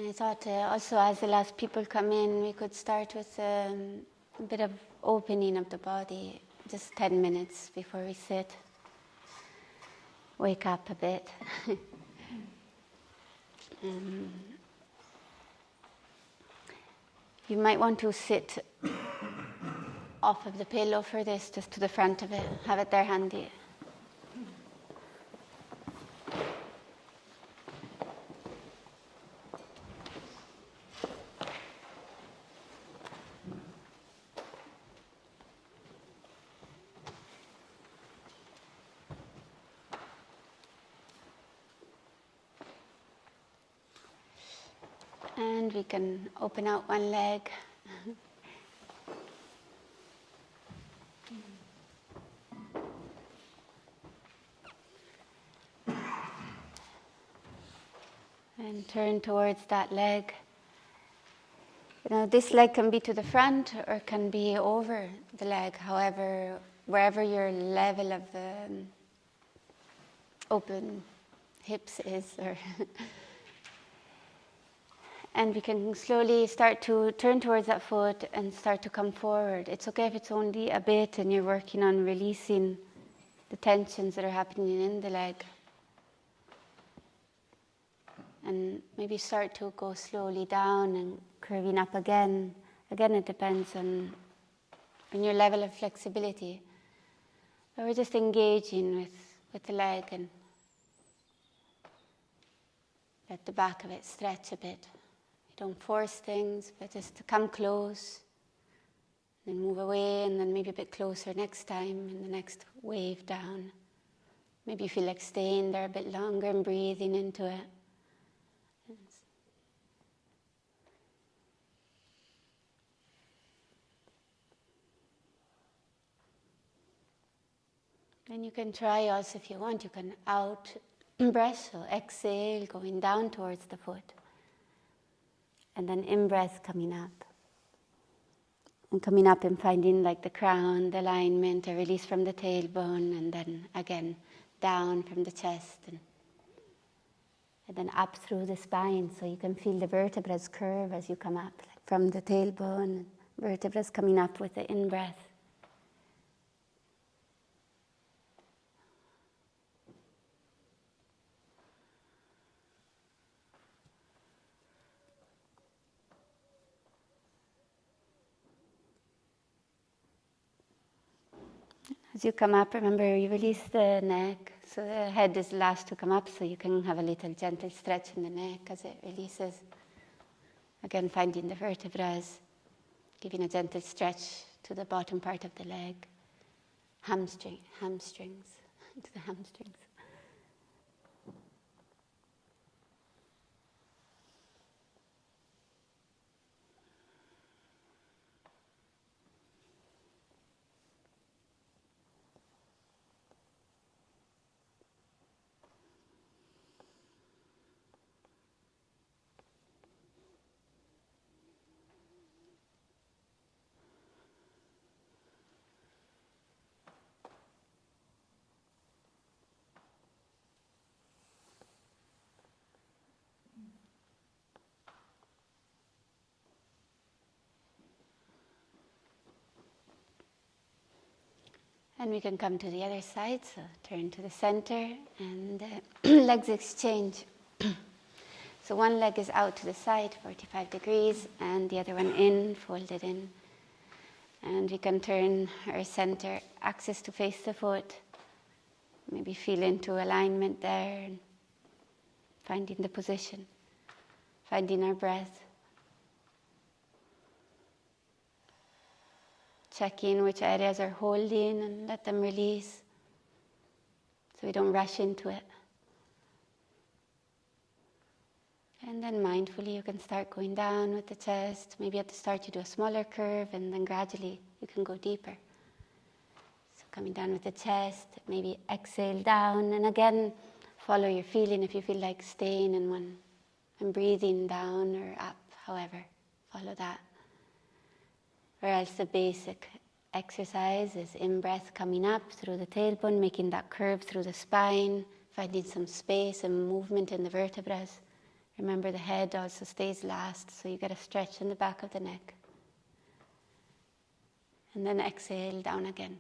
And I thought also as the last people come in, we could start with a bit of opening of the body, just 10 minutes before we sit. Wake up a bit. You might want to sit off of the pillow for this, just to the front of it. Have it there handy. And we can open out one leg. And turn towards that leg. You know, this leg can be to the front or can be over the leg, however, wherever your level of open hips is. And we can slowly start to turn towards that foot and start to come forward. It's okay if it's only a bit and you're working on releasing the tensions that are happening in the leg. And maybe start to go slowly down and curving up again. Again, it depends on your level of flexibility. But we're just engaging with the leg and let the back of it stretch a bit. Don't force things, but just to come close, then move away, and then maybe a bit closer next time in the next wave down. Maybe you feel like staying there a bit longer and breathing into it. Then you can try also, if you want, you can out breath, so exhale, going down towards the foot. And then in-breath coming up. And coming up and finding like the crown, the alignment, a release from the tailbone, and then again down from the chest. And then up through the spine, so you can feel the vertebrae curve as you come up, like from the tailbone, vertebrae coming up with the in-breath. As you come up, remember you release the neck, so the head is last to come up, so you can have a little gentle stretch in the neck as it releases. Again, finding the vertebrae, giving a gentle stretch to the bottom part of the leg, hamstrings, to the hamstrings. And we can come to the other side, so turn to the center and legs exchange. So one leg is out to the side, 45 degrees, and the other one in, folded in. And we can turn our center axis to face the foot. Maybe feel into alignment there, and finding the position, finding our breath. Checking which areas are holding and let them release so we don't rush into it. And then mindfully you can start going down with the chest. Maybe at the start you do a smaller curve and then gradually you can go deeper. So coming down with the chest, maybe exhale down, and again follow your feeling if you feel like staying in one and breathing down or up, however, follow that. Or else the basic exercise is in-breath coming up through the tailbone, making that curve through the spine, finding some space and movement in the vertebrae. Remember, the head also stays last, so you get a stretch in the back of the neck. And then exhale down again.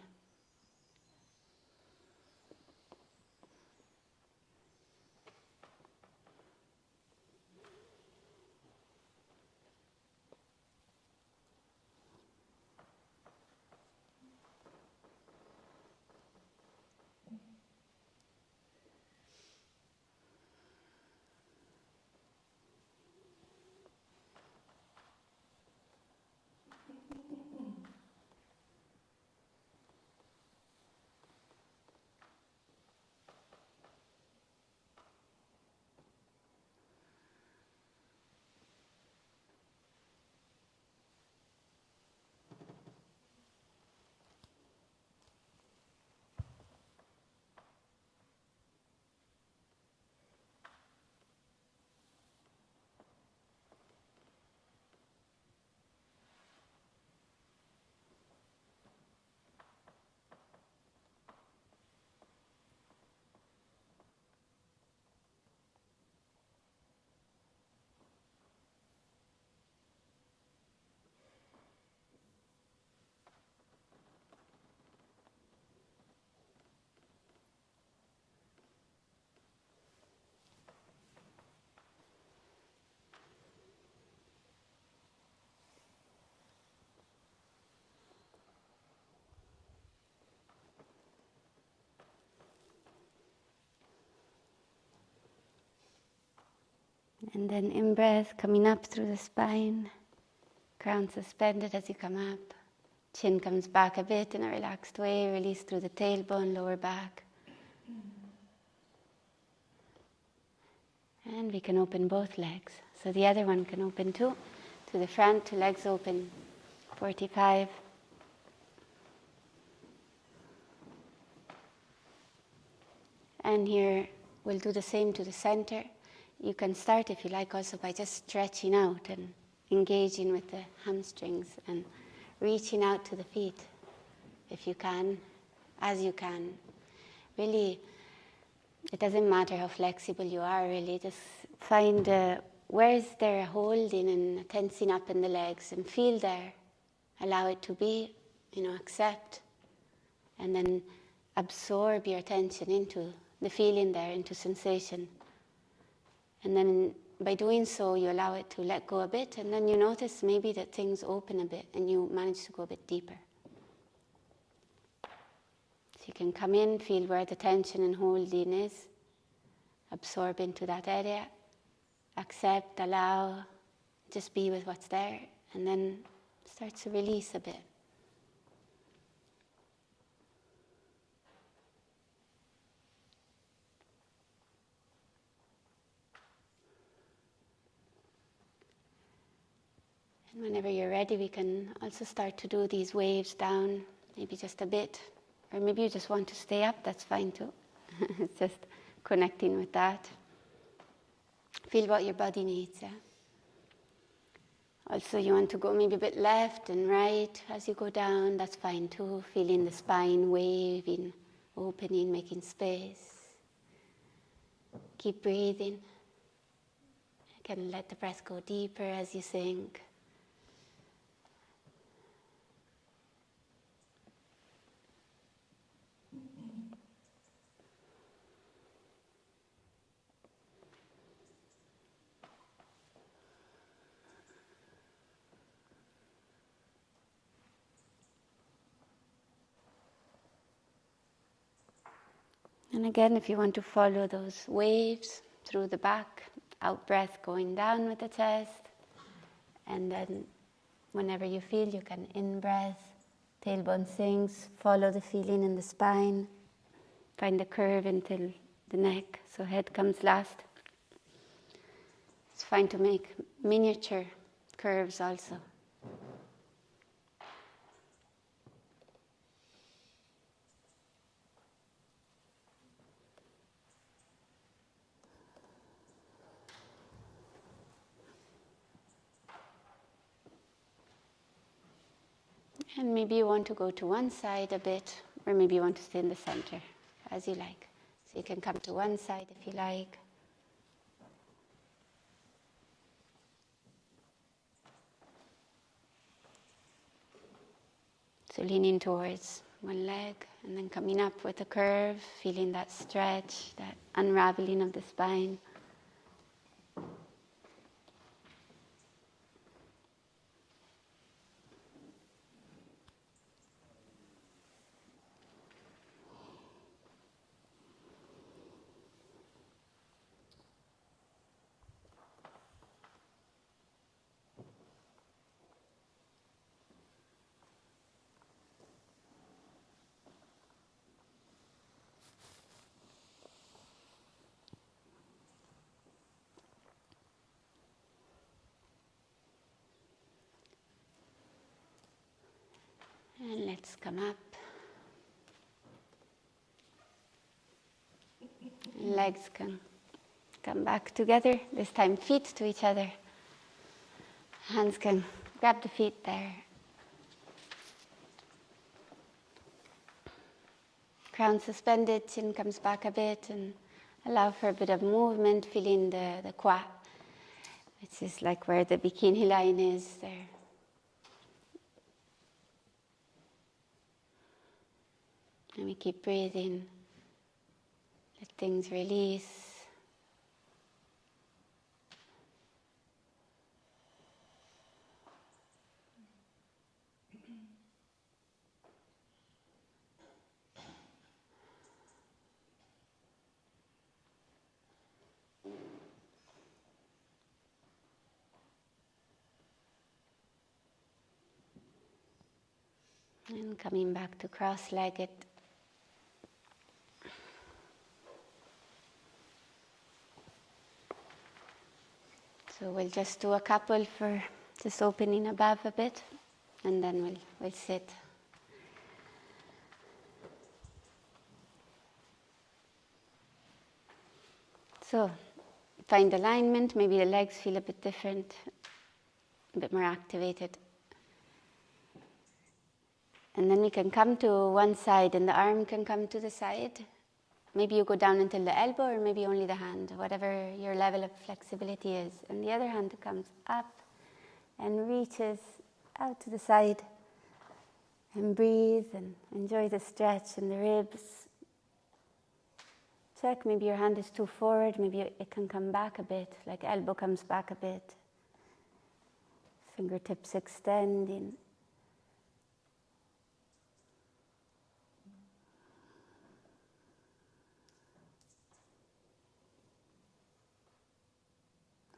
And then in-breath coming up through the spine, crown suspended as you come up. Chin comes back a bit in a relaxed way, release through the tailbone, lower back. And we can open both legs. So the other one can open too. To the front, two legs open, 45. And here we'll do the same to the center. You can start, if you like, also by just stretching out and engaging with the hamstrings and reaching out to the feet, if you can, as you can. Really, it doesn't matter how flexible you are, really. Just find where is there a holding and tensing up in the legs, and feel there. Allow it to be, accept. And then absorb your attention into the feeling there, into sensation. And then by doing so, you allow it to let go a bit, and then you notice maybe that things open a bit and you manage to go a bit deeper. So you can come in, feel where the tension and holding is, absorb into that area, accept, allow, just be with what's there, and then start to release a bit. And whenever you're ready, we can also start to do these waves down, maybe just a bit. Or maybe you just want to stay up, that's fine too. It's just connecting with that. Feel what your body needs, yeah? Also, you want to go maybe a bit left and right as you go down, that's fine too. Feeling the spine waving, opening, making space. Keep breathing. You can let the breath go deeper as you sink. And again, if you want to follow those waves through the back, out breath going down with the chest. And then whenever you feel, you can in-breath, tailbone sinks, follow the feeling in the spine, find the curve until the neck, so head comes last. It's fine to make miniature curves also. And maybe you want to go to one side a bit, or maybe you want to stay in the center, as you like. So you can come to one side if you like. So leaning towards one leg and then coming up with a curve, feeling that stretch, that unraveling of the spine. And let's come up. Legs can come back together, this time feet to each other. Hands can grab the feet there. Crown suspended, chin comes back a bit, and allow for a bit of movement, feeling the quad, which is like where the bikini line is there. And we keep breathing. Let things release. And coming back to cross-legged. So we'll just do a couple for just opening above a bit, and then we'll sit. So find alignment, maybe the legs feel a bit different, a bit more activated. And then we can come to one side and the arm can come to the side. Maybe you go down until the elbow or maybe only the hand, whatever your level of flexibility is. And the other hand comes up and reaches out to the side. And breathe and enjoy the stretch in the ribs. Check, maybe your hand is too forward, maybe it can come back a bit, like elbow comes back a bit. Fingertips extending.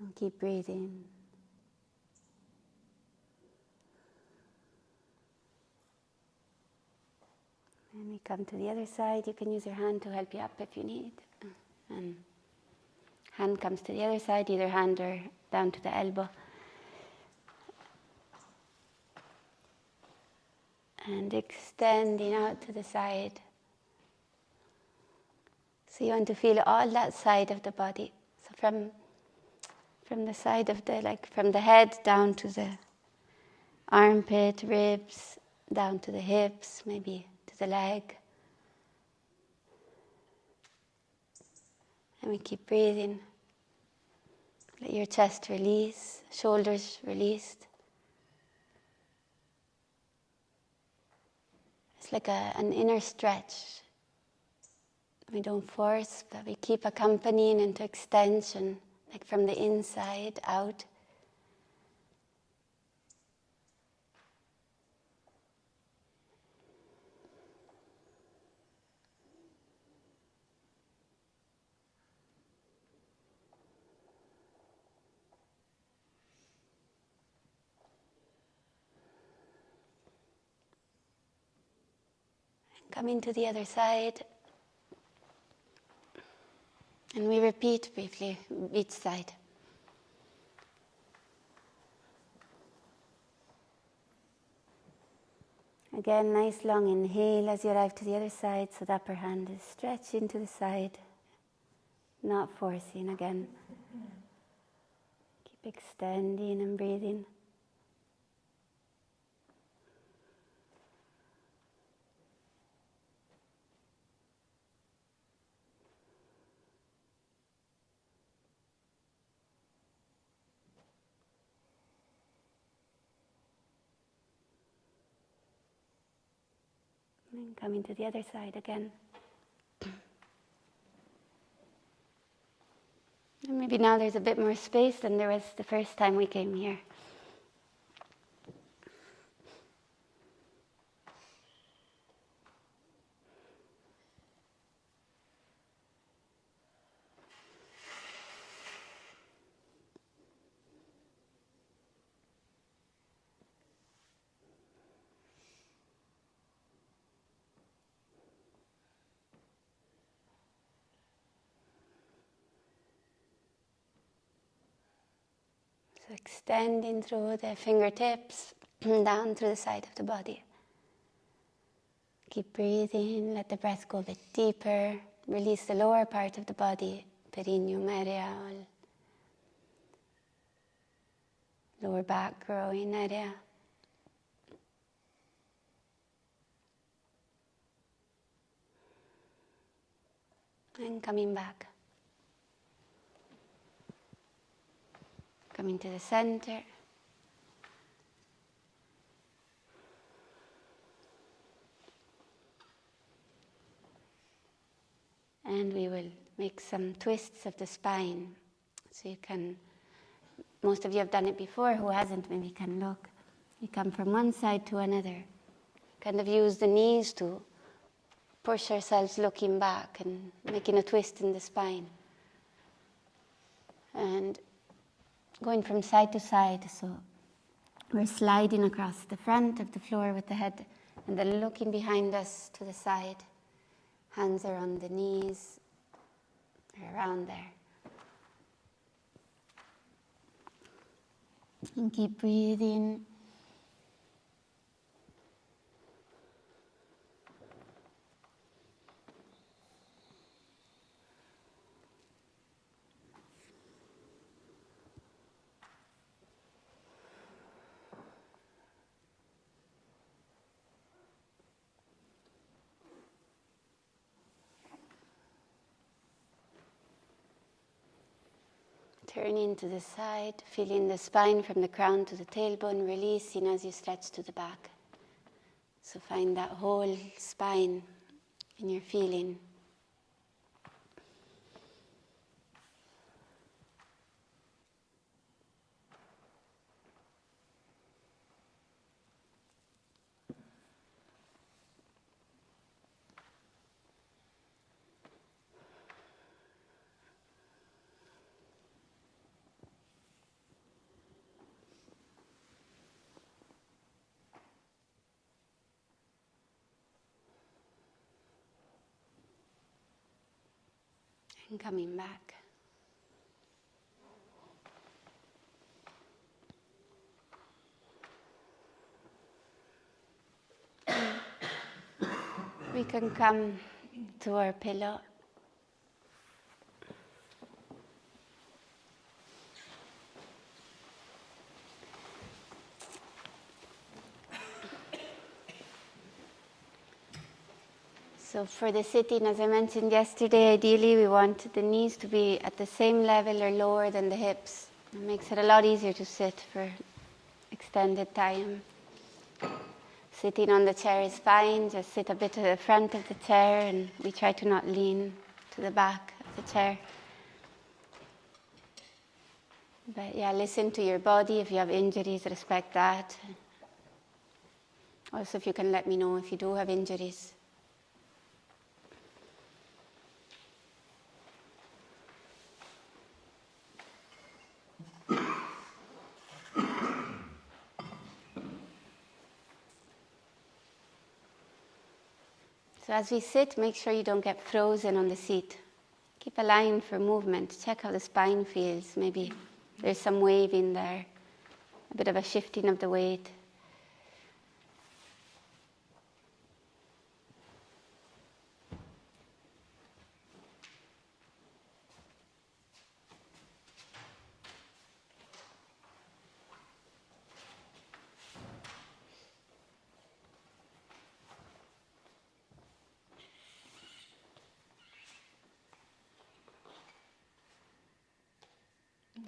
And keep breathing. And we come to the other side. You can use your hand to help you up if you need. And hand comes to the other side, either hand or down to the elbow. And extending out to the side. So you want to feel all that side of the body. So from the side of from the head down to the armpit, ribs, down to the hips, maybe to the leg. And we keep breathing. Let your chest release, shoulders released. It's like an inner stretch. We don't force, but we keep accompanying into extension, like from the inside out. Coming to the other side. And we repeat briefly each side. Again, nice long inhale as you arrive to the other side, so the upper hand is stretching to the side, not forcing again. Keep extending and breathing. And coming to the other side again. And maybe now there's a bit more space than there was the first time we came here. So extending through the fingertips, down through the side of the body. Keep breathing, let the breath go a bit deeper. Release the lower part of the body, perineum area, lower back growing area. And coming back. Coming to the center. And we will make some twists of the spine. So you can, most of you have done it before, who hasn't maybe can look. You come from one side to another. Kind of use the knees to push ourselves looking back and making a twist in the spine. And going from side to side, so we're sliding across the front of the floor with the head and then looking behind us to the side. Hands are on the knees, around there. And keep breathing. Turning to the side, feeling the spine from the crown to the tailbone, releasing as you stretch to the back. So find that whole spine in your feeling. And coming back. We can come to our pillow. So for the sitting, as I mentioned yesterday, ideally we want the knees to be at the same level or lower than the hips. It makes it a lot easier to sit for extended time. Sitting on the chair is fine, just sit a bit to the front of the chair and we try to not lean to the back of the chair. But yeah, listen to your body. If you have injuries, respect that. Also, if you can let me know if you do have injuries. So as we sit, make sure you don't get frozen on the seat. Keep a line for movement. Check how the spine feels. Maybe there's some waving there, a bit of a shifting of the weight.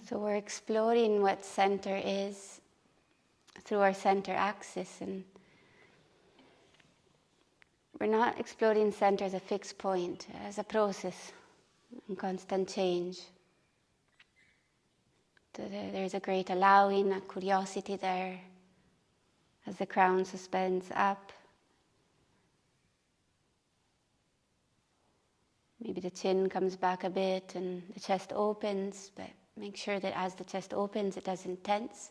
So we're exploring what center is through our center axis, and we're not exploring center as a fixed point, as a process in constant change. There's a great allowing, a curiosity there as the crown suspends up. Maybe the chin comes back a bit and the chest opens, but make sure that as the chest opens, it doesn't tense.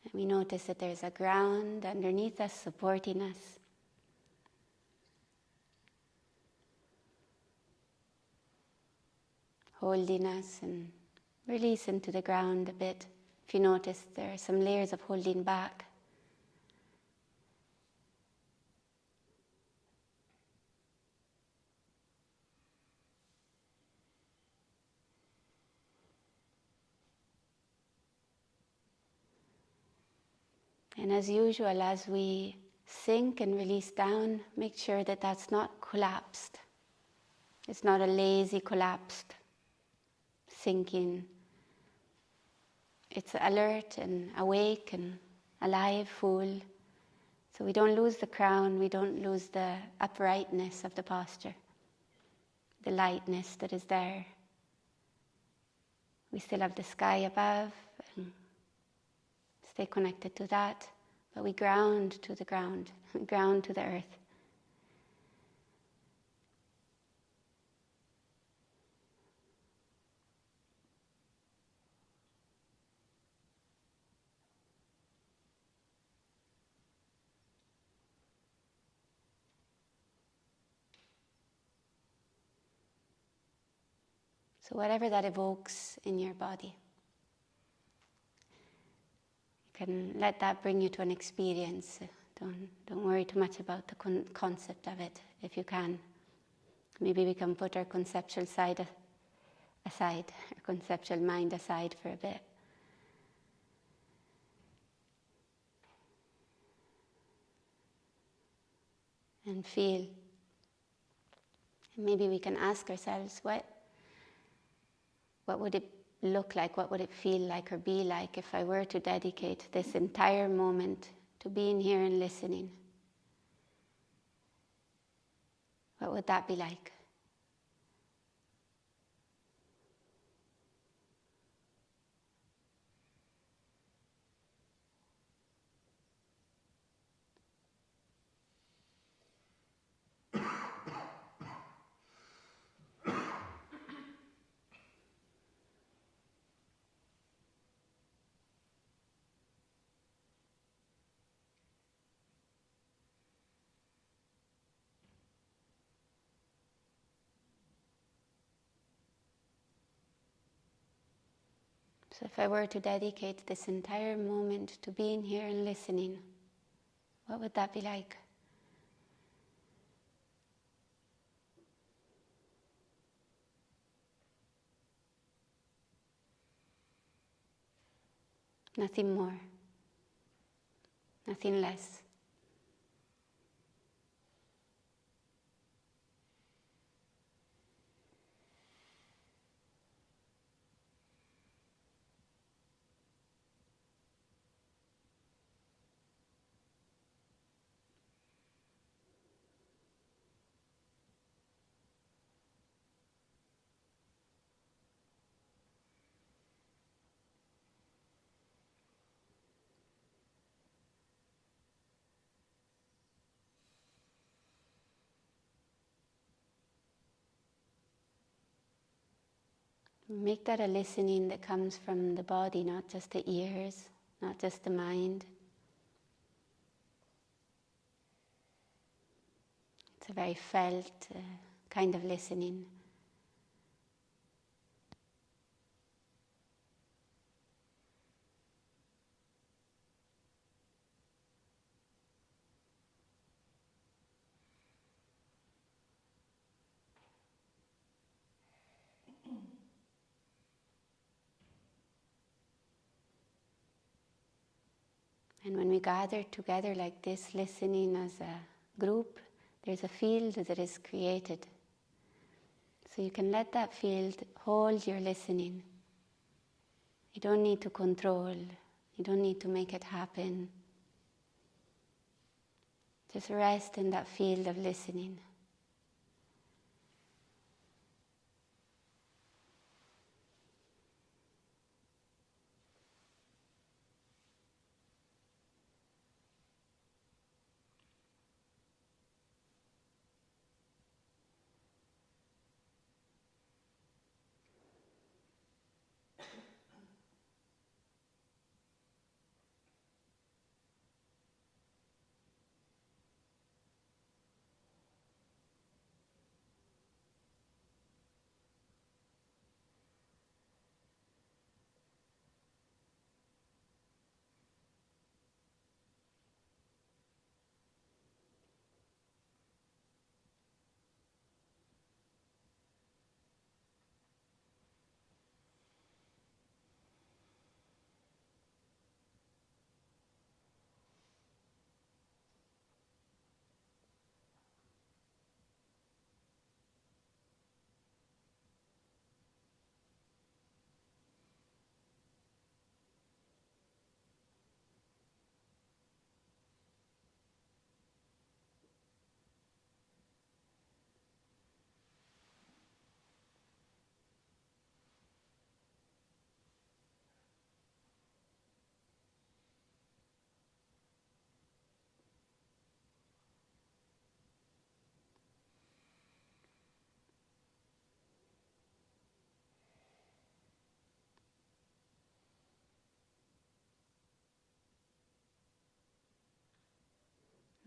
And we notice that there's a ground underneath us, supporting us. Holding us, and release into the ground a bit. If you notice, there are some layers of holding back. And as usual, as we sink and release down, make sure that that's not collapsed. It's not a lazy, collapsed sinking. It's alert and awake and alive, full. So we don't lose the crown, we don't lose the uprightness of the posture, the lightness that is there. We still have the sky above, and stay connected to that, but we ground to the ground, ground to the earth. So whatever that evokes in your body, you can let that bring you to an experience. Don't worry too much about the concept of it, if you can. Maybe we can put our conceptual side aside, our conceptual mind aside for a bit. And feel. And maybe we can ask ourselves, what would it look like, what would it feel like or be like if I were to dedicate this entire moment to being here and listening? What would that be like? So if I were to dedicate this entire moment to being here and listening, what would that be like? Nothing more, nothing less. Make that a listening that comes from the body, not just the ears, not just the mind. It's a very felt kind of listening. And when we gather together like this, listening as a group, there's a field that is created. So you can let that field hold your listening. You don't need to control. You don't need to make it happen. Just rest in that field of listening.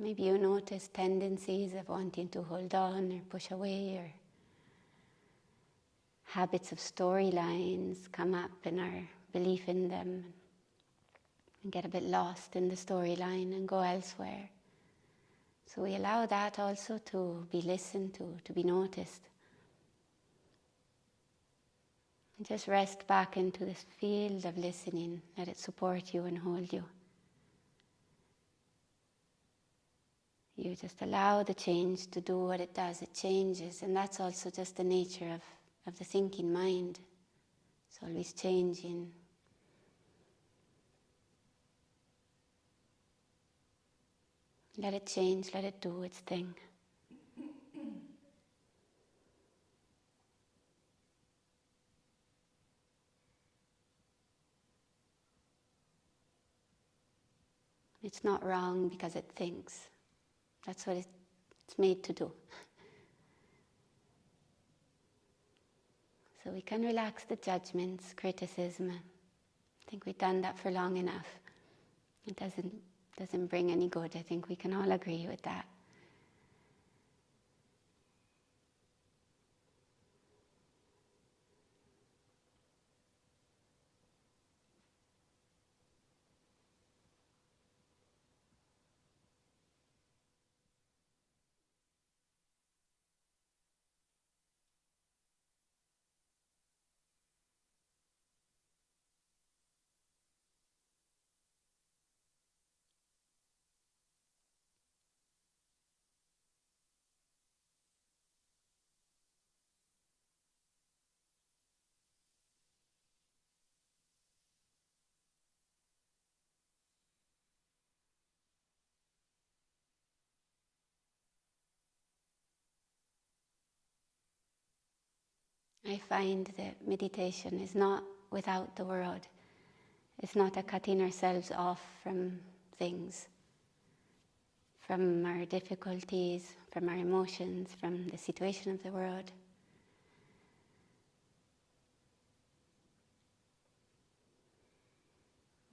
Maybe you notice tendencies of wanting to hold on or push away, or habits of storylines come up in our belief in them and get a bit lost in the storyline and go elsewhere. So we allow that also to be listened to be noticed. And just rest back into this field of listening. Let it support you and hold you. You just allow the change to do what it does. It changes, and that's also just the nature of the thinking mind. It's always changing. Let it change, let it do its thing. It's not wrong because it thinks. That's what it's made to do. So we can relax the judgments, criticism. I think we've done that for long enough. It doesn't bring any good. I think we can all agree with that. I find that meditation is not without the world. It's not a cutting ourselves off from things, from our difficulties, from our emotions, from the situation of the world.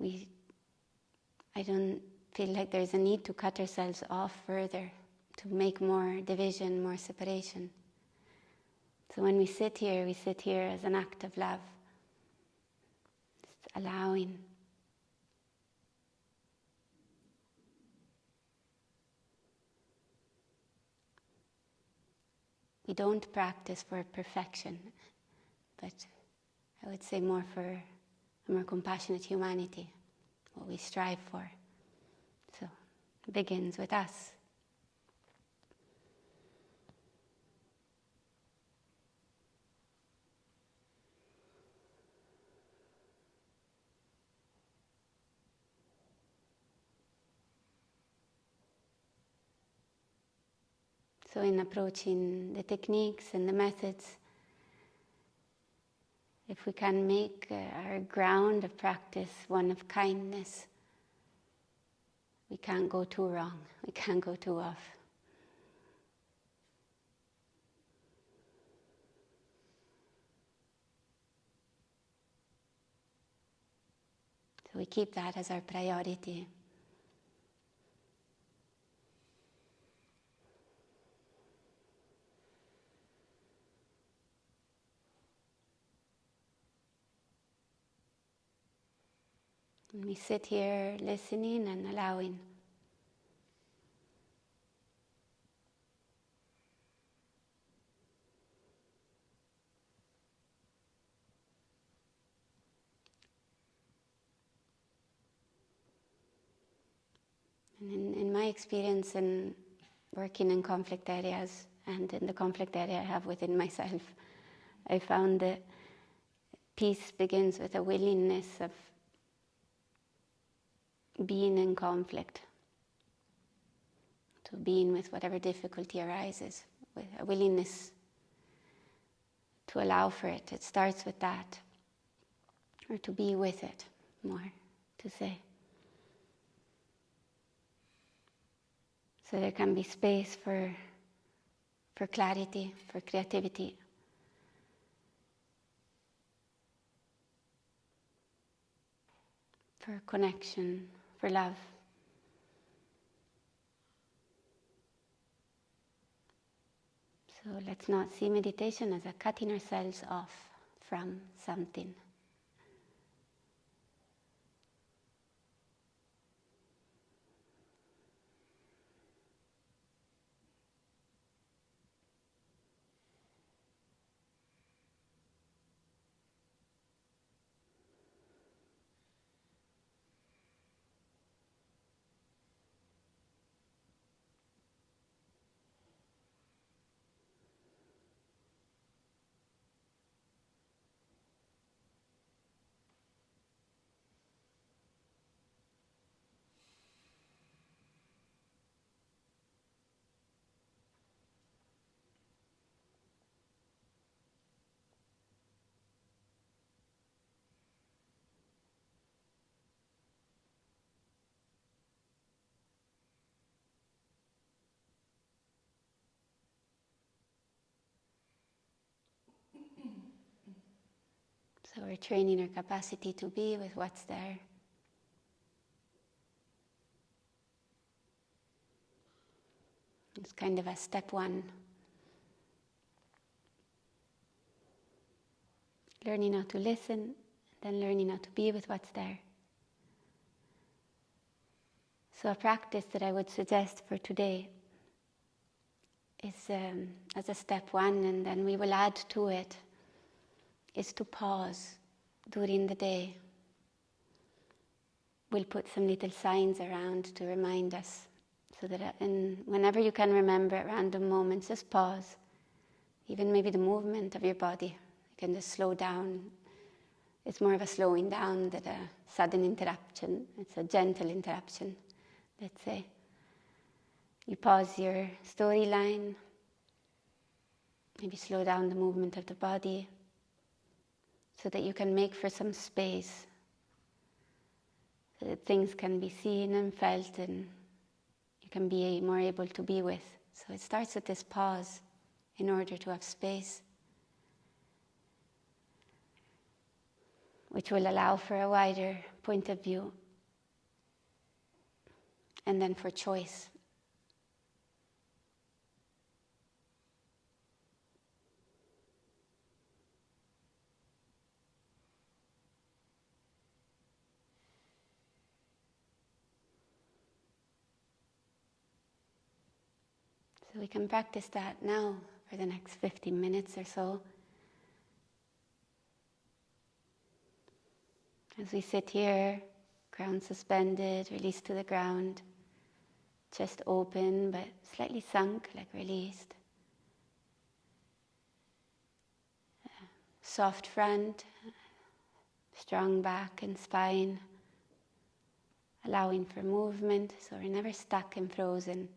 I don't feel like there's a need to cut ourselves off further, to make more division, more separation. So when we sit here as an act of love, just allowing. We don't practice for perfection, but I would say more for a more compassionate humanity, what we strive for. So it begins with us. So in approaching the techniques and the methods, if we can make our ground of practice one of kindness, we can't go too wrong, we can't go too off. So we keep that as our priority. And we sit here listening and allowing. And in my experience in working in conflict areas and in the conflict area I have within myself, I found that peace begins with a willingness of being in conflict, to being with whatever difficulty arises, with a willingness to allow for it. It starts with that, or to be with it, more to say. So there can be space for clarity, for creativity. For connection, for love. So let's not see meditation as a cutting ourselves off from something. So we're training our capacity to be with what's there. It's kind of a step one. Learning how to listen, then learning how to be with what's there. So a practice that I would suggest for today is, as a step one, and then we will add to it, is to pause during the day. We'll put some little signs around to remind us, so that whenever you can remember at random moments, just pause. Even maybe the movement of your body, you can just slow down. It's more of a slowing down than a sudden interruption. It's a gentle interruption, let's say. You pause your storyline, maybe slow down the movement of the body, so that you can make for some space, so that things can be seen and felt and you can be more able to be with. So it starts with this pause in order to have space, which will allow for a wider point of view, and then for choice. So we can practice that now for the next 15 minutes or so. As we sit here, crown suspended, released to the ground, chest open but slightly sunk, like released. Soft front, strong back and spine, allowing for movement, so we're never stuck and frozen.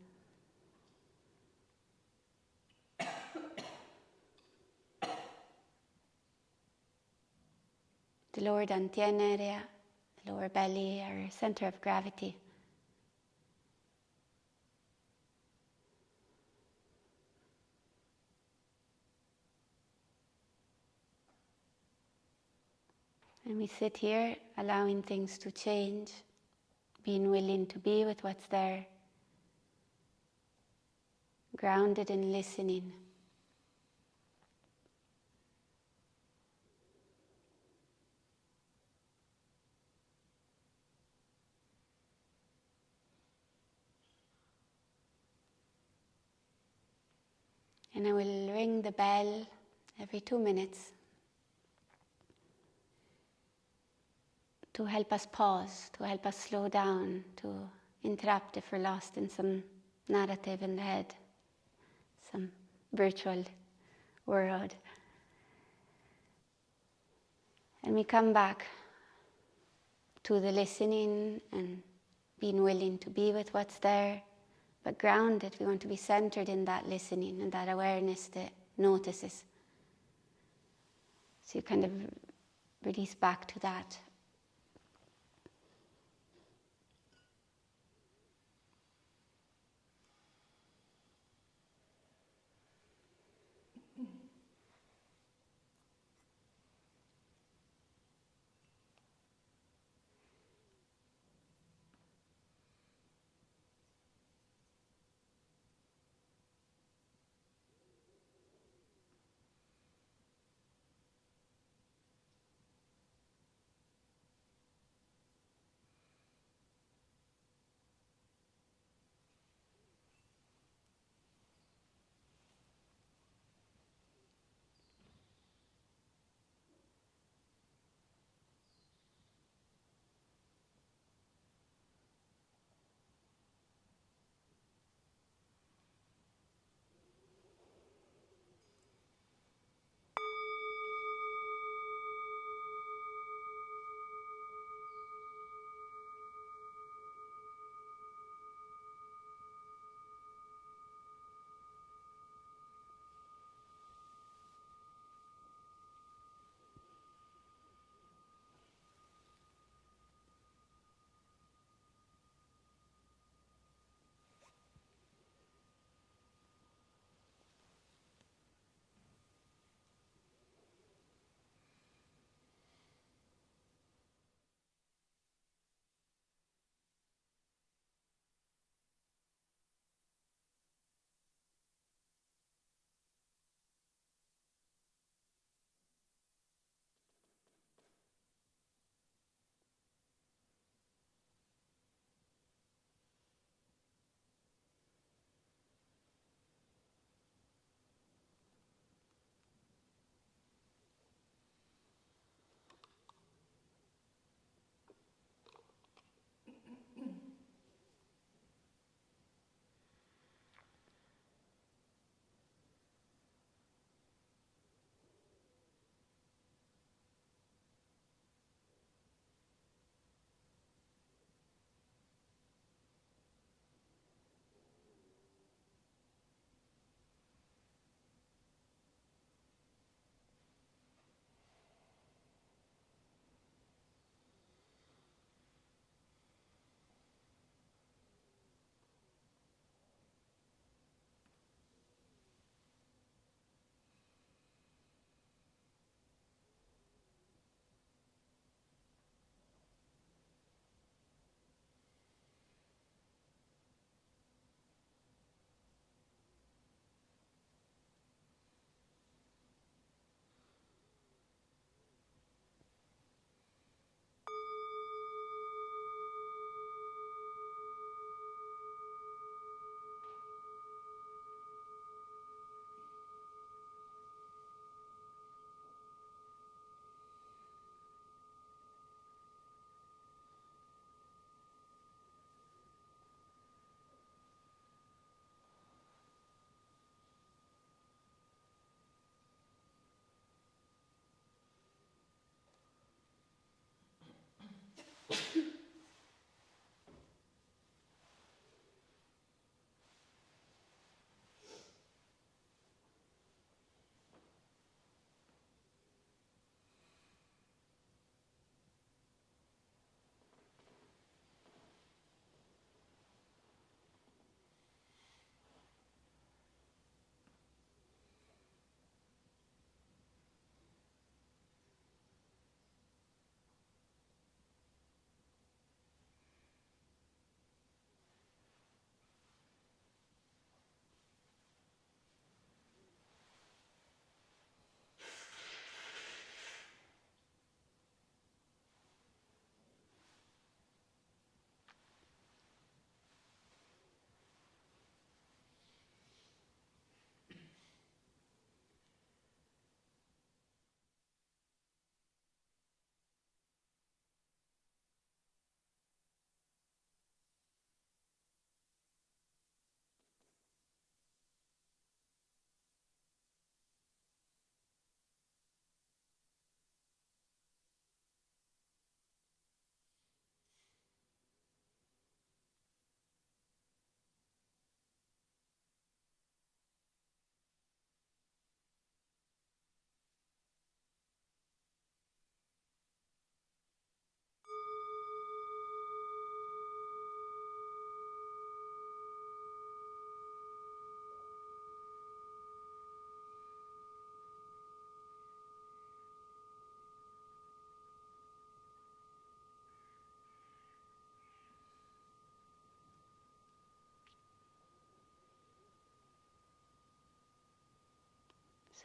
the lower dantian area, the lower belly, our center of gravity. And we sit here, allowing things to change, being willing to be with what's there, grounded in listening. And I will ring the bell every 2 minutes to help us pause, to help us slow down, to interrupt if we're lost in some narrative in the head, some virtual world. And we come back to the listening and being willing to be with what's there, but grounded. We want to be centered in that listening and that awareness that notices. So you kind of release back to that.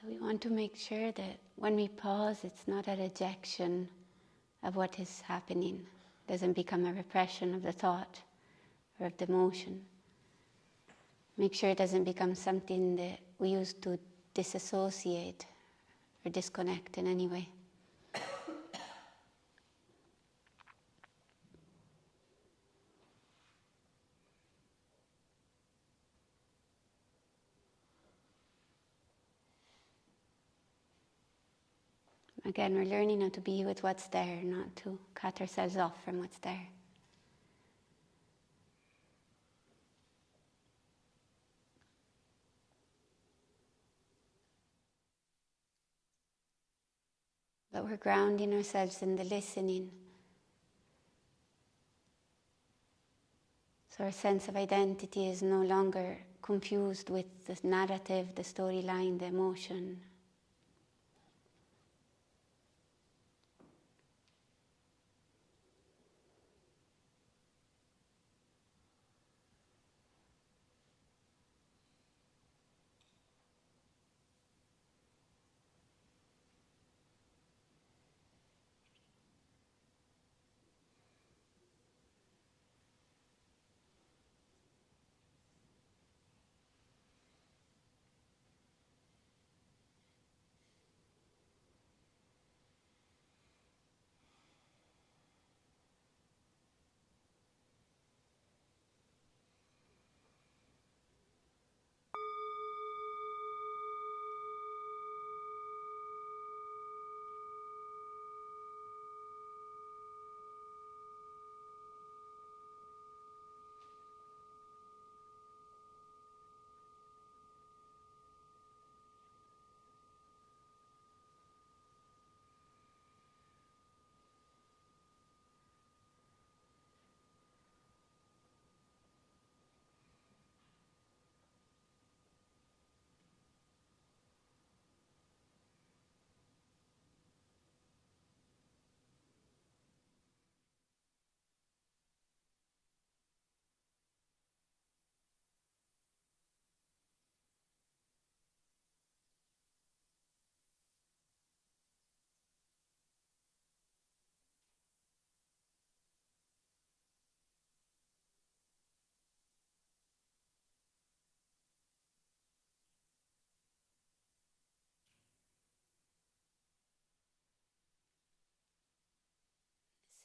So we want to make sure that when we pause, it's not a rejection of what is happening. It doesn't become a repression of the thought or of the emotion. Make sure it doesn't become something that we use to disassociate or disconnect in any way. Again, we're learning how to be with what's there, not to cut ourselves off from what's there. But we're grounding ourselves in the listening. So our sense of identity is no longer confused with the narrative, the storyline, the emotion.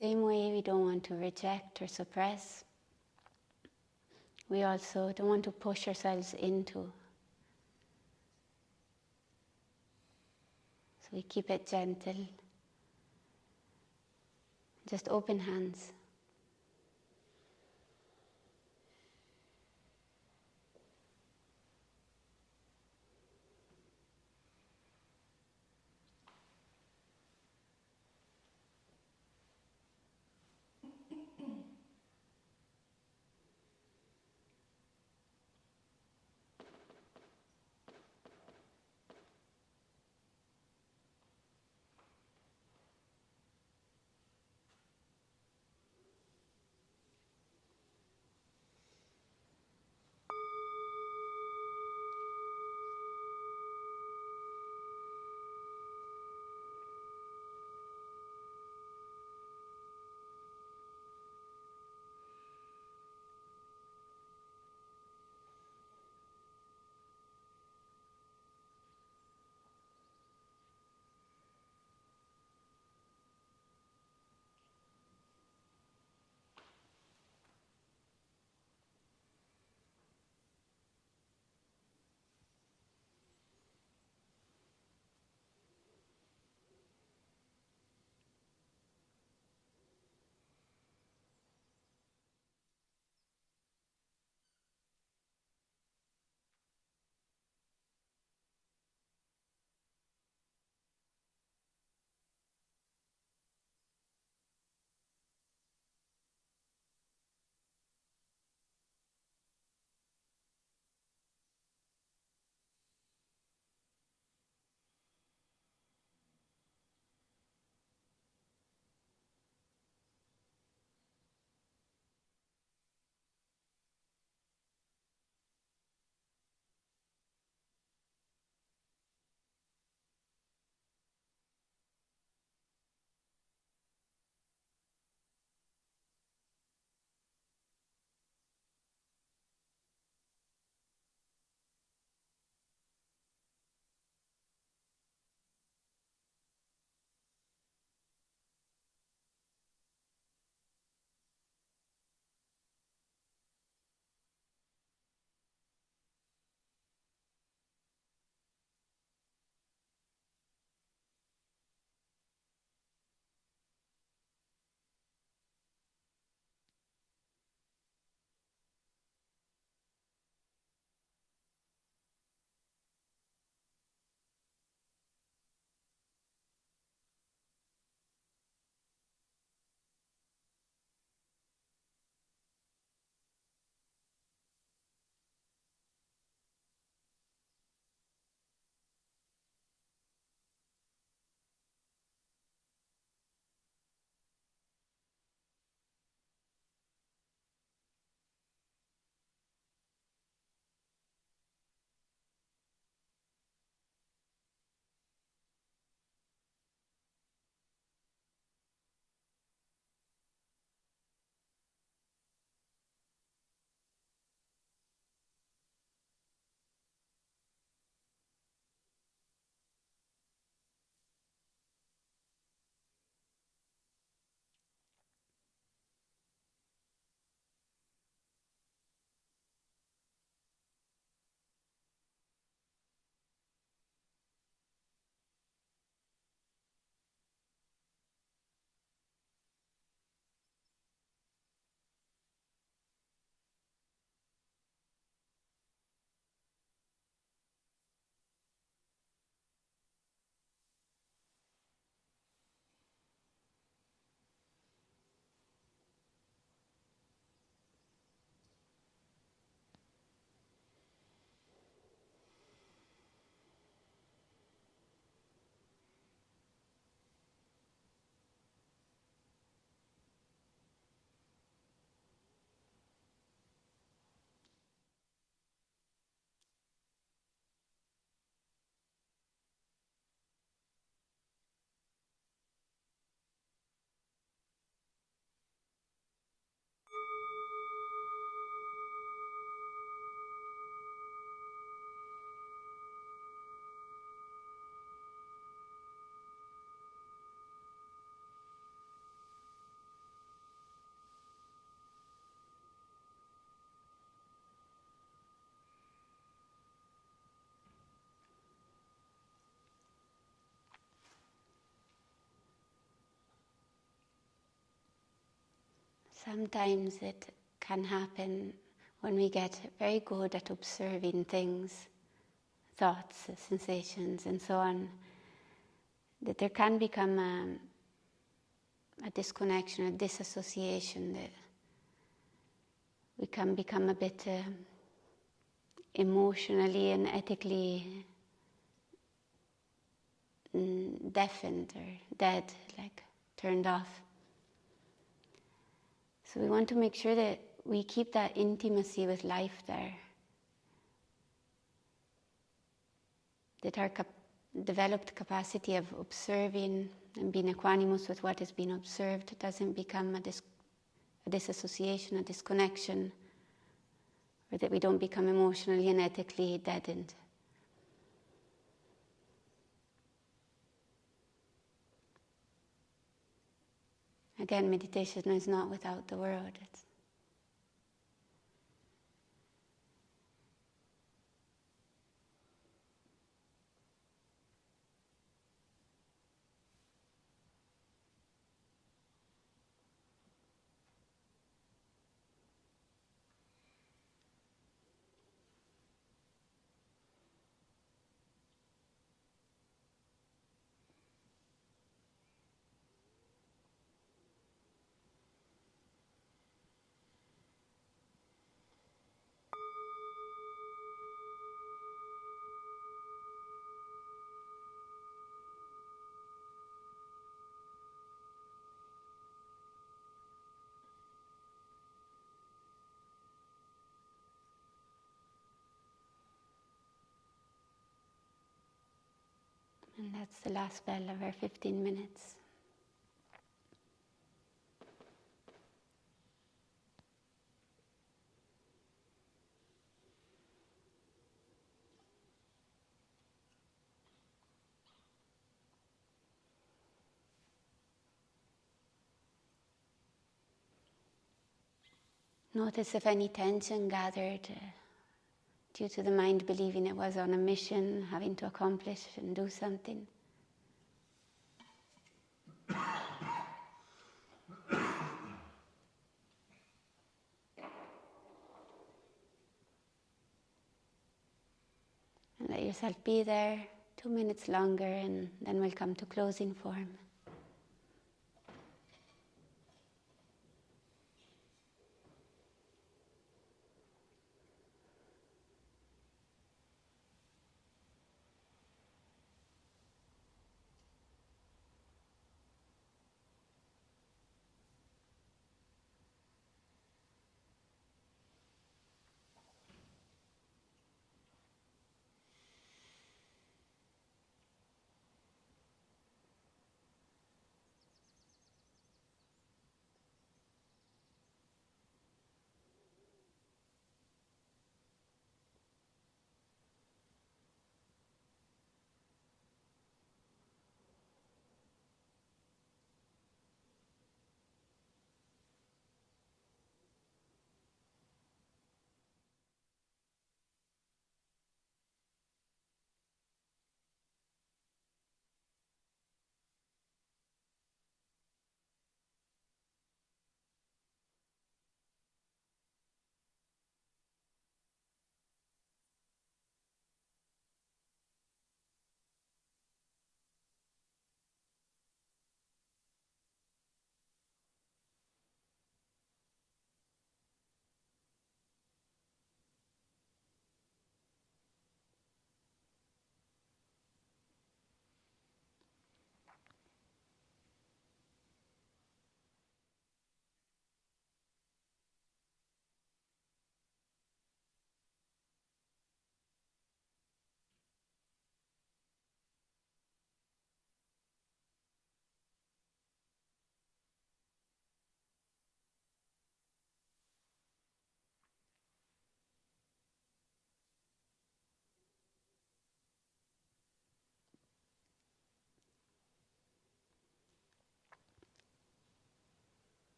Same way we don't want to reject or suppress, we also don't want to push ourselves into. So we keep it gentle, just open hands. sometimes it can happen when we get very good at observing things, thoughts, sensations, and so on, that there can become a disconnection, a disassociation, that we can become a bit emotionally and ethically deafened or dead, like turned off. So we want to make sure that we keep that intimacy with life there, that our developed capacity of observing and being equanimous with what is being observed doesn't become a disassociation, a disconnection, or that we don't become emotionally and ethically deadened. Again, meditation is not without the world. And that's the last bell of our 15 minutes. Notice if any tension gathered due to the mind believing it was on a mission, having to accomplish and do something. And let yourself be there 2 minutes longer, and then we'll come to closing form.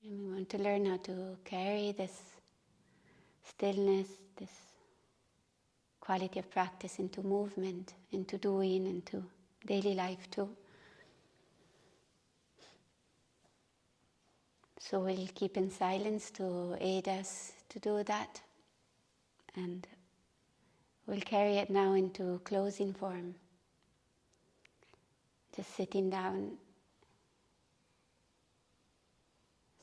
And we want to learn how to carry this stillness, this quality of practice into movement, into doing, into daily life too. So we'll keep in silence to aid us to do that, and we'll carry it now into closing form. Just sitting down.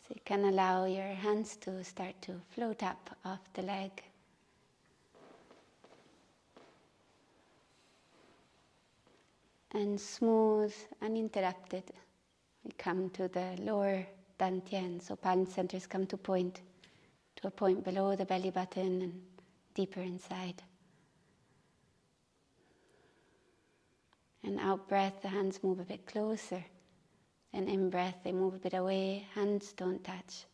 So you can allow your hands to start to float up off the leg. And smooth, uninterrupted, we come to the lower dantian. So palm centers come to a point below the belly button and deeper inside. And out breath, the hands move a bit closer. And in breath, they move a bit away. Hands don't touch.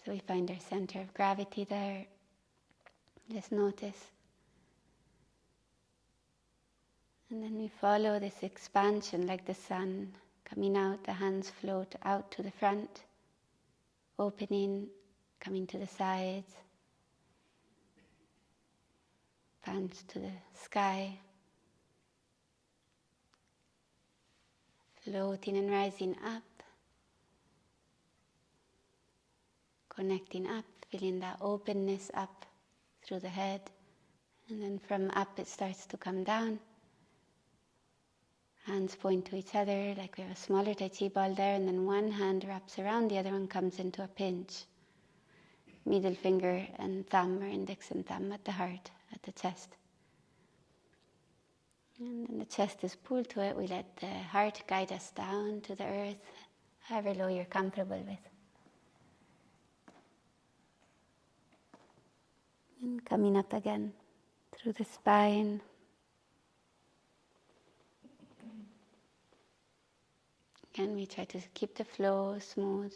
So we find our center of gravity there. Just notice. And then we follow this expansion like the sun. Coming out, the hands float out to the front. Opening, coming to the sides. Palms to the sky. Floating and rising up. Connecting up, feeling that openness up through the head. And then from up it starts to come down. Hands point to each other like we have a smaller Tai Chi ball there, and then one hand wraps around, the other one comes into a pinch. Middle finger and thumb, or index and thumb, at the heart, at the chest. And then the chest is pulled to it. We let the heart guide us down to the earth, however low you're comfortable with. And coming up again through the spine. Again, we try to keep the flow smooth.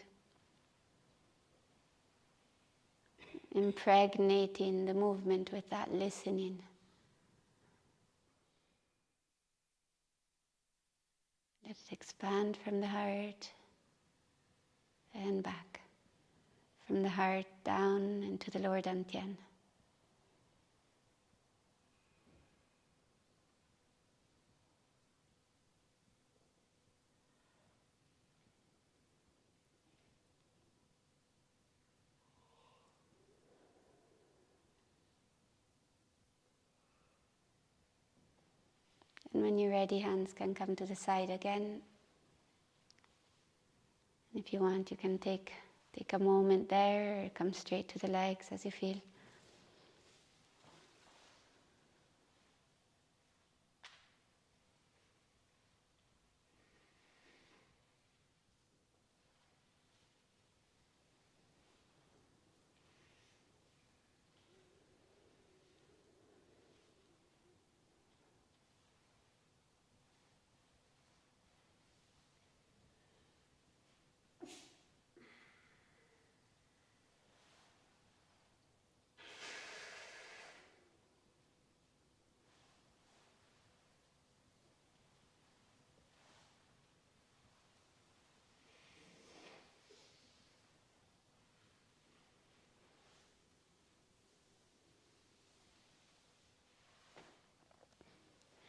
Impregnating the movement with that listening. Let it expand from the heart and back. From the heart down into the lower dantian. And when you're ready, hands can come to the side again. And if you want, you can take a moment there, or come straight to the legs as you feel.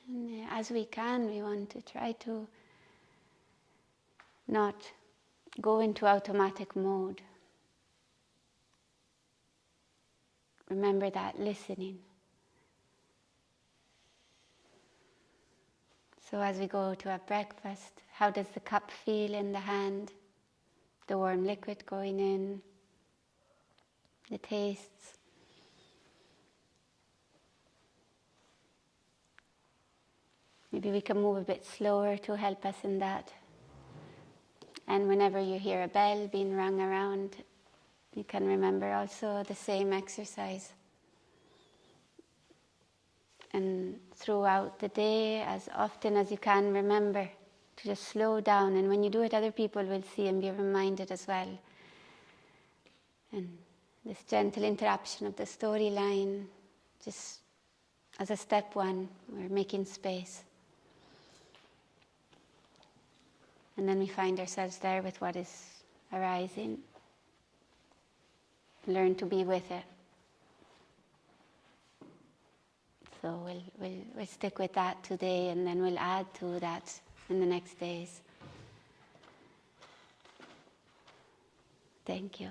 And as we can, we want to try to not go into automatic mode. Remember that listening. So as we go to have breakfast, how does the cup feel in the hand? The warm liquid going in, the tastes. Maybe we can move a bit slower to help us in that. And whenever you hear a bell being rung around, you can remember also the same exercise. And throughout the day, as often as you can, remember to just slow down. And when you do it, other people will see and be reminded as well. And This gentle interruption of the storyline, just as a step one, we're making space. And then we find ourselves there with what is arising. Learn to be with it. So we'll stick with that today, and then we'll add to that in the next days. Thank you.